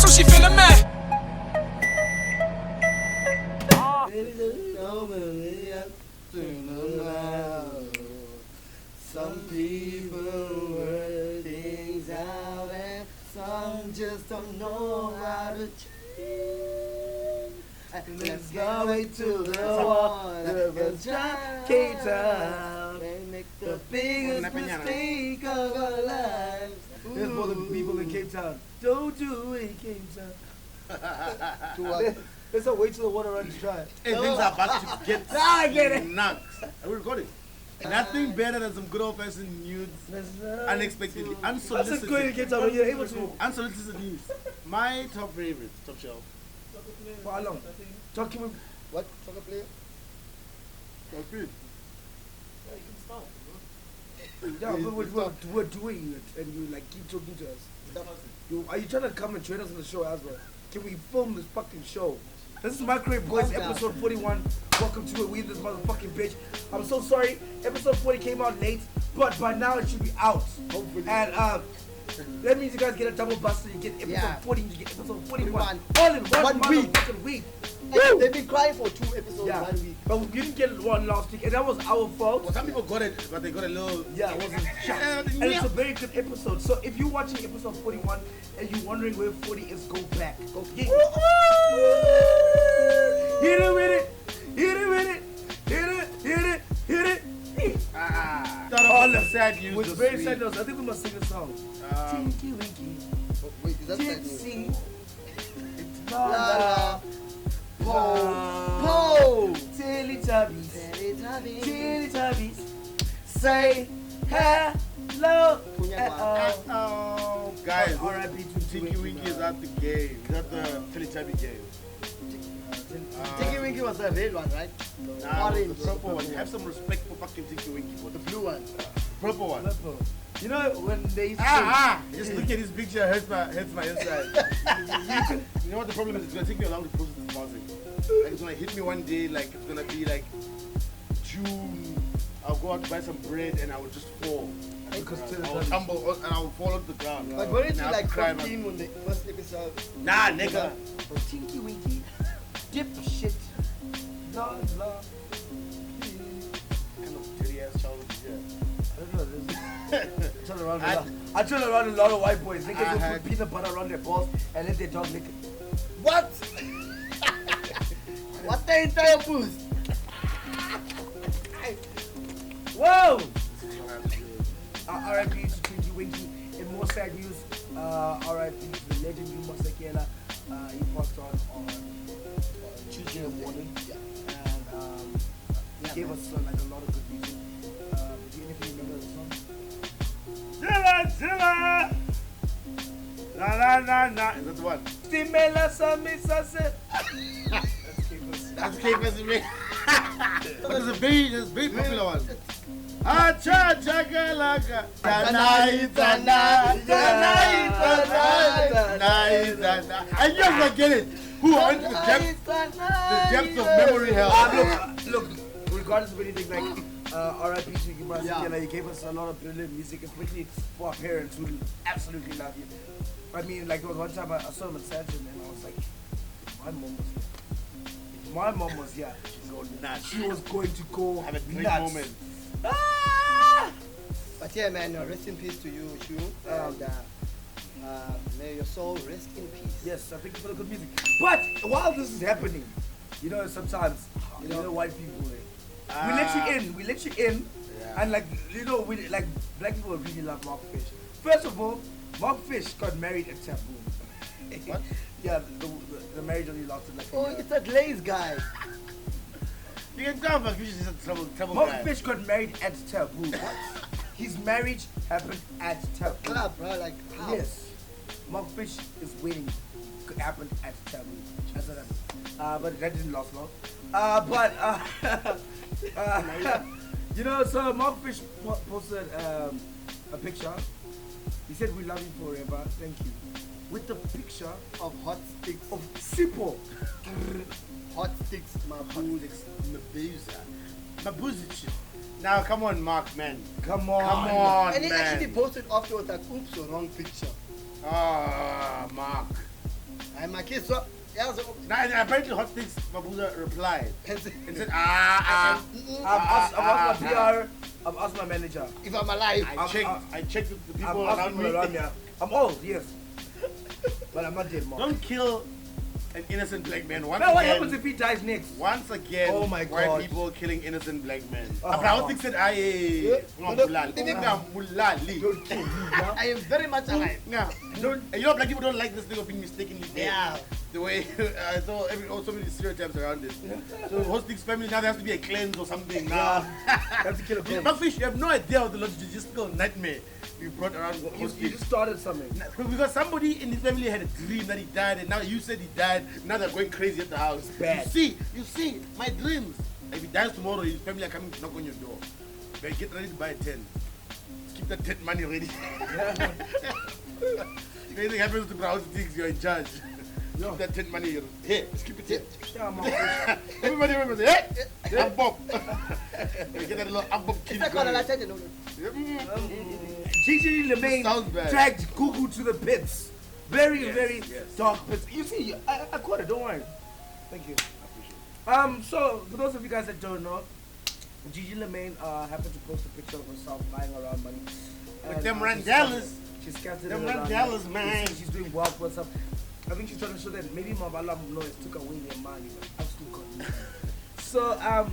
so she feeling mad. Some people work things out and some just don't know how to change. Let's go way to the water, let's try Cape Town and make the biggest mistake of our lives. There's for the people in Cape Town. Don't do it, Cape Town. Do what? Let's not wait till the water runs dry. Hey, things are about to get I get it. nuts. Are we recording? Nothing better than some good old-fashioned news, unexpectedly, unsolicited. That's going to get out when you're able to. Unsolicited news. My top favorite, top shelf. For how long? Talking with what? Soccer player? Top three. Yeah, but we're doing it, and you like keep talking to us. Are you trying to come and join us on the show as well? Can we film this fucking show? This is MicroWave Boys, episode 41. Welcome to it. We in this motherfucking bitch. I'm so sorry. Episode 40 came out late, but by now it should be out. Hopefully. And that means you guys get a double bust. So you get episode 40, you get episode 41. All in one week. They've been crying for 2 episodes 1 week. But we didn't get one last week, and that was our fault. Well, some people got it, but they got a little... Yeah, it wasn't shot. And it's a very good episode. So if you're watching episode 41 and you're wondering where 40 is, go back. Go get it. Hit it with it. Hit it with it. Hit it. Hit it. Hit it. All the sad news. Which very sad news. I think we must sing a song. Tinky, Winky. Wait, is that Tipsy. La Po. Teletubbies. Teletubbies. Say hello. Oh, guys, R.I.P. to Tinky Winky is at the game. He's at the Teletubby game. Tinky Winky was the red one, right? Nah, the purple one. Have some respect for fucking Tinky Winky. The blue one. Purple one. Purple. You know when they used to just look at his picture, hurts my inside. You know what the problem is? It's gonna take me a long to process this housing. Like it's gonna hit me one day, like it's gonna be like June. I'll go out to buy some bread and I will just fall. Because I will tumble and I will fall off the ground. But weren't you like 15 when the first episode? Nah, nigga. Tinky Winky, dipshit, la la. Kind of dirty ass childhood, yeah. I don't know. I turn around a lot of white boys. Niggas will put peanut butter around their balls and let their dog lick it. What? What the entire boost? Whoa! R.I.P. to Tinky Winky. In more sad news, R.I.P. to the legend Yuma Sekela. He passed on Tuesday morning. And he gave us like a lot of good music. Do you remember the song? Zilla! Na. Is that the one? Stimela Samisase. That's K-Fest in me. But there's a very popular one. Acha chakalaka. And you guys gonna get it. Who are into the depth of memory hell? Look, regardless of anything, like R.I.P. to Yuma Sekela, he gave us a lot of brilliant music, especially for our parents who absolutely love you. I mean, like there was one time I saw him at Saturn and I was like, my mom was here. My mom was here. She was going to go have a great nuts. moment. But yeah, man, rest in peace to you, Shu. And may your soul rest in peace. Yes, I thank you for the good music. But while this is happening, you know, sometimes, you know, white people, we let you in, and like, you know, we like black people really love Mark Fish. First of all, Mark Fish got married at Taboo. What? Yeah, the marriage only lasted like a year. It's a glaze guy. You can tell Mark Fish is a trouble Mark guy. Fish got married at Taboo. What? His marriage happened at Taboo. Club, bro, like how? Yes. Mark Fish is wedding happened at Taboo. That's what happened. But that didn't last long. You know, so Mark Fish posted a picture. He said, "We love you forever, thank you." With the picture Of hot sticks. of Supa. Hot sticks, my booty. Mabuzic. Now, come on, Mark, man. Come on. Come on, And he man. actually posted afterwards like, oops, wrong picture. Ah, Mark. I'm my kids. So, yeah, so. Now, and apparently Hot Sticks Mabuza replied and said, I've asked my PR. I've asked my manager. If I'm alive, I checked with the people I've asked around me. people around me. I'm old, yes. But I'm not dead, man. Don't kill an innocent black man. Once Now, what again, happens if he dies next? Once again, Oh my white God. people killing innocent black men. Oh. Hot Sticks said, Don't kill me, yeah. I am very much alive. Yeah. And you know, black people don't like this thing of being mistakenly dead. Yeah. The way I saw so many stereotypes around it. So Hostik's family now there has to be a cleanse or something now. Have to kill a ghost. Buckfish, you have no idea of the logistical nightmare you brought around You Hostik. just started something. Because somebody in his family had a dream that he died, and now you said he died. Now they're going crazy at the house. Bad. You see, my dreams. If he dies tomorrow, his family are coming to knock on your door. But get ready to buy a tent. Keep that tent money ready. If anything happens to Brown Sticks, you're in charge. Keep that tent money here. Just keep it here. Everybody remembers it. Hey, I'm Bob. Get that little Bob kid. Gigi Sounds Lamayne bad. dragged Gugu to the pits. Very Yes. dark pits. You see, I caught it, don't worry. Thank you. So, for those of you guys that don't know, Gigi Lamayne happened to post a picture of herself lying around money. Like them she Randellas. She scattered Them it around. Randellas, man. She's doing well for herself. I think she's trying to show that maybe Mabala Noise took away their money, but I've still got it. So,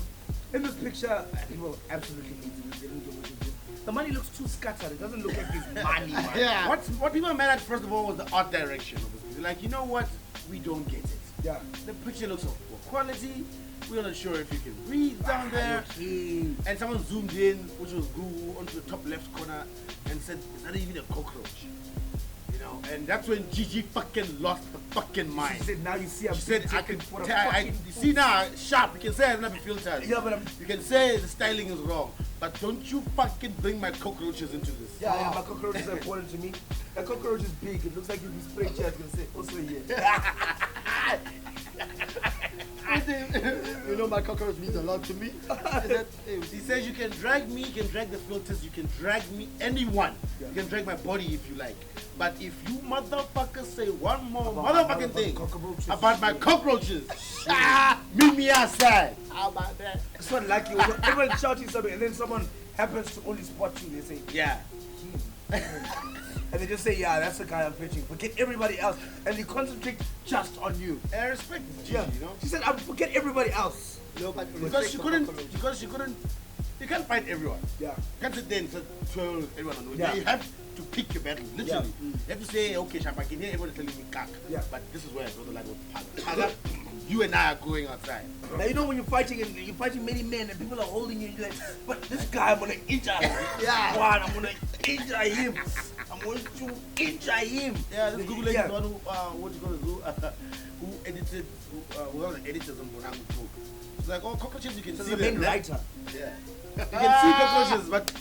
in this picture, people absolutely hate it. They don't know what to do. The money looks too scattered. It doesn't look like it's money, man. Yeah. What people are mad at, first of all, was the art direction of this. They're like, you know what? We don't get it. Yeah. The picture looks of poor quality. We're not sure if you can breathe down there. Okay. And someone zoomed in, which was Google, onto the top left corner and said, is that even a cockroach? You know, and that's when Gigi fucking lost her fucking mind. She said, now you see, I'm She said, I taken can for a tell, fucking you see now, sharp, you can say I've not been filtered. Yeah, but you can say the styling is wrong, but don't you fucking bring my cockroaches into this. Yeah, my cockroaches are important to me. A cockroach is big. It looks like you'll be spraying chairs. Gonna say, also here. You know my cockroach means a lot to me. He says you can drag me, you can drag the filters, you can drag me, anyone. Yeah. You can drag my body if you like. But if you motherfuckers say one more About motherfucking thing cockroaches. about my cockroaches, meet me outside. How about that? It's not like you. Everyone shouting something, and then someone happens to only spot you. They say, Yeah. and they just say, yeah, that's the guy I'm pitching. Forget everybody else, and you concentrate just on you. I respect this Gigi, Yeah. you know? She said, I forget everybody else. No, but Because she couldn't, you can't fight everyone. Yeah. You can't sit there and twirl everyone on the way. Yeah. You have to pick your battle, literally. Yeah. You have to say, okay, Shapa, I can hear everyone telling me kak. Yeah. But this is where I draw the line with Paga. You and I are going outside. Now you know when you're fighting and you're fighting many men and people are holding you, you're like, but this guy I'm gonna injure him. Yeah. One, I'm gonna injure him. I'm going to injure him. Yeah, this Google lady Yeah. is the one who, what you gonna do, who edited, who was the editors on Bonango book. It's like, oh, cockroaches, you can This see is the main them. writer. Yeah. You can see cockroaches, but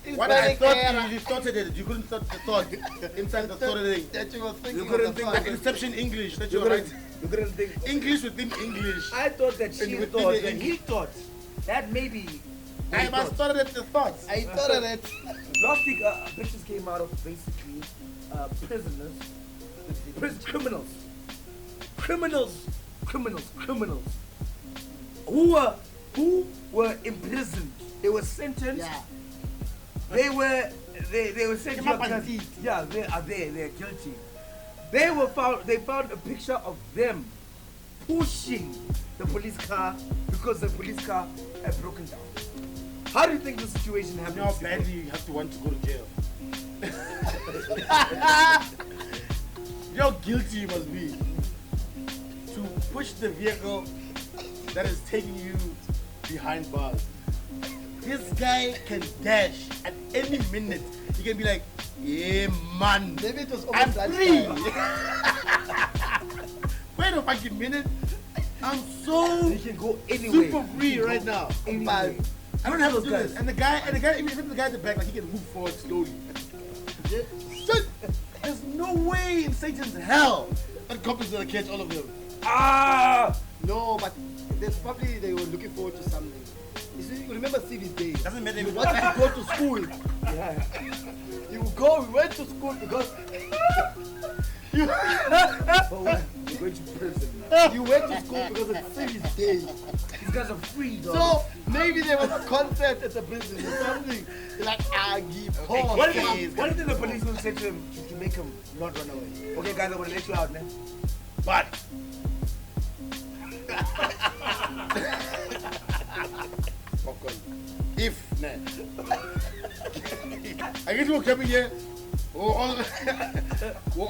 it's what very I thought clear you started it, you couldn't start the thought inside the thought thing. that you were thinking. You couldn't of the think Like thought. Inception English that You you're right. couldn't, you couldn't think. English within English. I thought that she And within thought the that English. he thought. That maybe. what I he must thought. started at the thoughts. I thought of it. Last week, pictures came out of basically prisoners, criminals, who were imprisoned. They were sentenced. Yeah. They were said Come up "You're and guilty." eat. Yeah, they're guilty. They found a picture of them pushing the police car because the police car had broken down. How do you think the situation You happened? know how badly you have to want to go to jail. You know how guilty you must be to push the vehicle that is taking you behind bars. This guy can dash at any minute. He can be like, yeah man, Maybe it was I'm almost free. lunchtime. Wait a fucking minute. I'm so You can go anywhere. super free right now. Anyway. I don't have to Those do guys. this. And the guy, even the guy at the back, like he can move forward slowly. Shit. There's no way in Satan's hell that cop is gonna catch all of them. Ah! No, but there's probably they were looking forward to something. You see, you remember Civi's days. Doesn't matter if You it's wanted to go to school. Yeah. We went to school because For what? You're going to prison. You went to school because it's free day. These guys are free, dog. So maybe there was a concept at the prison or something. Like give pause. What did the policeman say to him to make him not run away? Okay, guys, I'm gonna let you out, man. But if I guess we're coming here, we're all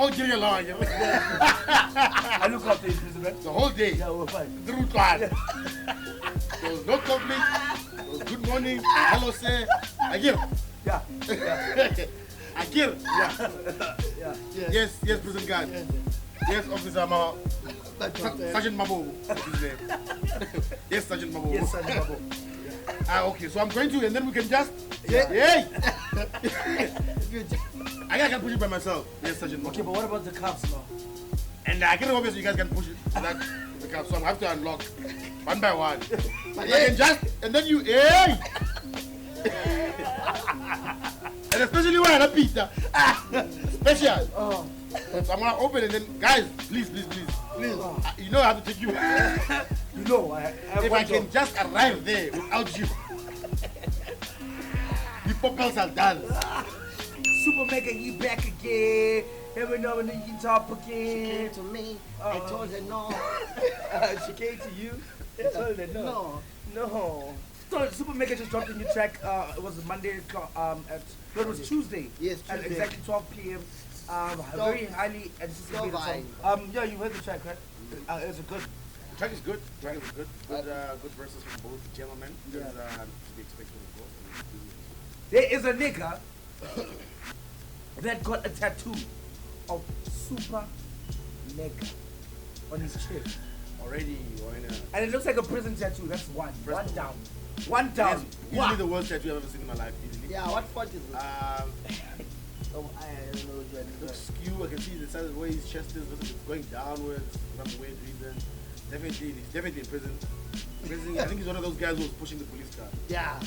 getting along. I look after you, prisoner. The whole day. Yeah, we're fine. Through class. There was no conflict. There was good morning. Hello, sir. Agir. Yeah. Agir. Yeah. Yes, prison guard. Yes, officer Mao. Sergeant Mabo. Yes, Sergeant Mabo. Yes, Sergeant Mabo. Okay, so I'm going to, and then we can just. Yeah. Yay! I can push it by myself. Yes, Sergeant Mabo. Okay, but what about the cops now? And I can obviously you guys can push it like the cap, so I have to unlock one by one. But I can just and then you hey! And especially when I pizza. Special. Oh. So I'm gonna open it and then guys, please. You know I have to take you. You know, I If I can just arrive there without you. The purples are done. Super Mega, you back again. Every now and then you talk She again. came to me. I told her no. She came to you. I told her no. No. No. So Super Mega just dropped a new track. It was Monday. It was Tuesday. Yes, At Tuesday. exactly 12 p.m. Very highly anticipated song. Yeah, you heard the track, right? It was a good. The track is good. Good verses from both gentlemen. Yeah. There's to be expected of course. There is a nigga that got a tattoo of Super Mega on his chest. Already, why not? And it looks like a prison tattoo. That's one. First One of down. One down. Easily Wow. the worst tattoo I've ever seen in my life. Easily. Yeah, what font is it? Oh, I don't know. It looks skew. I can see the side of the way his chest is. It's going downwards for some weird reason. He's definitely in prison. I think he's one of those guys who was pushing the police car. Yeah.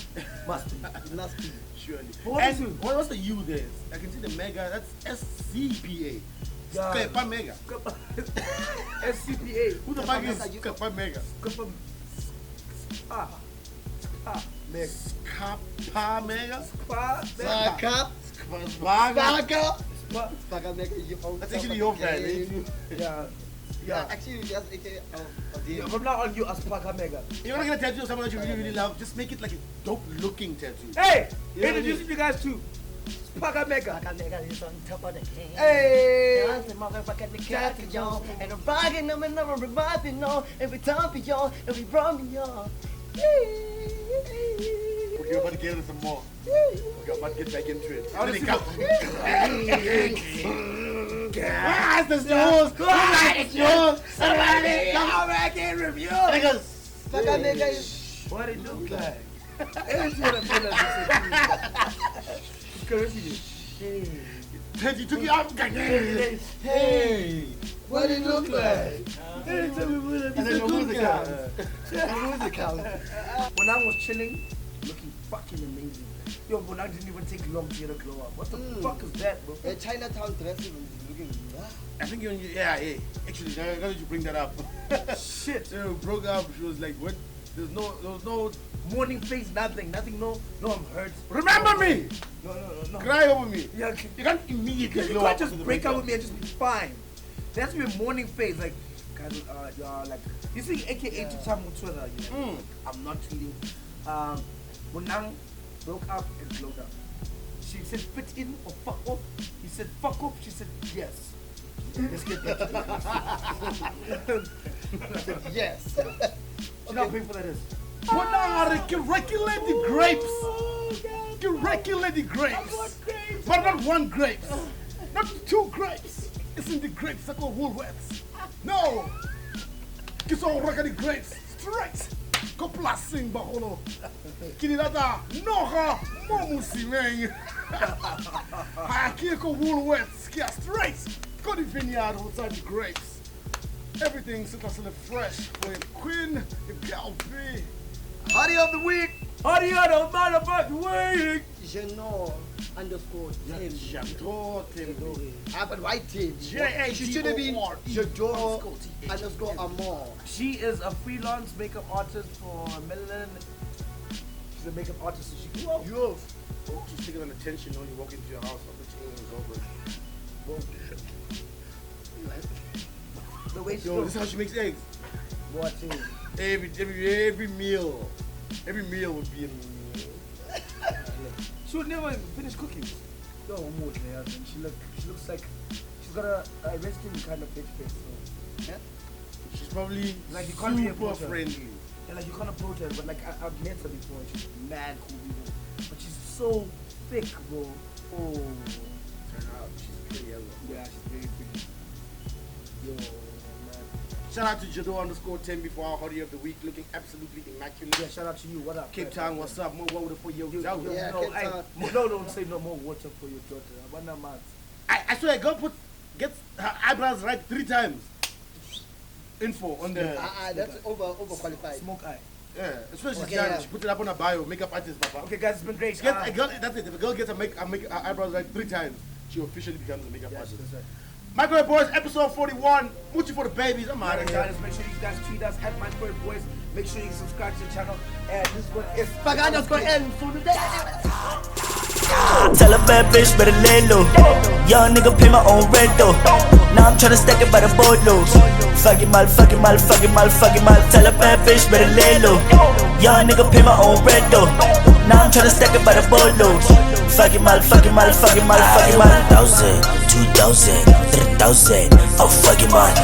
Must be. It must be. Surely. What And is it? what's the U there? I can see the mega. That's SCPA. Yeah. Skepa Mega. SCPA. Who the fuck is Skepa Mega? Mega. Skapa Mega? Saka. Svaga? Saka Mega. That's actually your friend, right? Yeah. Yeah, actually, just AKA From now on, you as Paka Mega. You're not gonna tattoo someone that you really love. Just make it like a dope looking tattoo. Hey! You know what I Introduce mean? you guys to Paka Mega. Saka Mega is on top of the game. Hey! I'm the motherfucking cat, y'all. And I'm rocking them and I'm reviving y'all. Every time for y'all, every run for y'all. Okay, we're about to get into some more. Okay, I'm about to get back into it. I wanna see what- Guys, that's yours! It's yours! Somebody come back and review. Niggas! Saka Mega is. What it look like? It's what I'm gonna say. Tinky took you out. Hey, what it look like? And then your music out. When I was chilling, looking fucking amazing. Yo, when I didn't even take long to get a glow up. What the fuck is that, bro? Chinatown dressing is looking. I think you're, hey, actually, now that you bring that up. Shit. So broke up, she was like, what? There was no, Morning face, nothing, no, I'm hurt. remember me! No. Cry over me. Yeah, You can't immediately you glow can't up just after the break up breakup. with me and just be fine. There has to be a morning face, like, guys, like, you see, AKA to time on Twitter, you know, I'm not tweeting. Munang broke up and glowed up. She said fit in or fuck off. He said fuck off. She said yes. Let's get back to it. Yes. Do you know how painful that is? Regulate the grapes. Regulate the grapes. But not one grape. Not two grapes. It's in the grapes that called Woolworths. No. It's all regular grapes. Straight. Go plasing baholo. Kinidata. Noha. Momusi man. Hakiko Woolworths. Get straight. Go the vineyard outside the grapes. Everything's fresh for your queen, your girl B. Hottie of the week. Audio the motherfucking week. Janor underscore Tim. J'adore Tim. But why Tim? J-A-D-O-R. She should have been Jador underscore Amor. She is a freelance makeup artist for Melanin. She's a makeup artist, so she grew up. Yo. She's taking on attention when you walk into your house. All the chains over. The way she Yo, this is how she makes eggs. What Tim? Every meal. Every meal would be a meal. She would never finish cooking. Yo, more than she looks like she's got a resting kind of bitch face. So. Yeah? She's probably Like you can't be super approach her. friendly. Yeah, like you can't approach her, but like I've met her before. And she's mad cool, people. But she's so thick, bro. Oh. Turn out, she's pretty as well. Yeah, she's very pretty. Yo, man. Shout out to Jado underscore 10 before our hottie of the week, looking absolutely immaculate. Yeah, shout out to you. What up? Cape Town, what's up? More water for your daughter. Yeah, no, Cape Town. don't say no more water for your daughter. What not mad? I swear, a girl gets her eyebrows right 3 times. Info on the That's overqualified. Smoke eye. yeah. As soon as she's Okay, done, yeah. she puts it up on her bio. Makeup artist, papa. Okay, guys, it's been great. She gets a girl. That's it. If a girl gets her eyebrows right 3 times, she officially becomes a makeup artist. That's right. MicroWave Boys, episode 41. Moochie for the babies. I'm out of Alright, here. guys, make sure you guys tweet us at MicroWave Boys. Make sure you subscribe to the channel. And this one is Pag underscore N. So today. Tell a bad bitch better lay low. Young nigga pay my own rent though. Now I'm tryna stack it by the boatloads. Fuck it mal. Tell a bad bitch better lay low. Young nigga pay my own rent though. Now I'm tryna stack it by the boatloads. Fuck it mal. 1,000, 2,000, 3,000. Oh fuck it mal.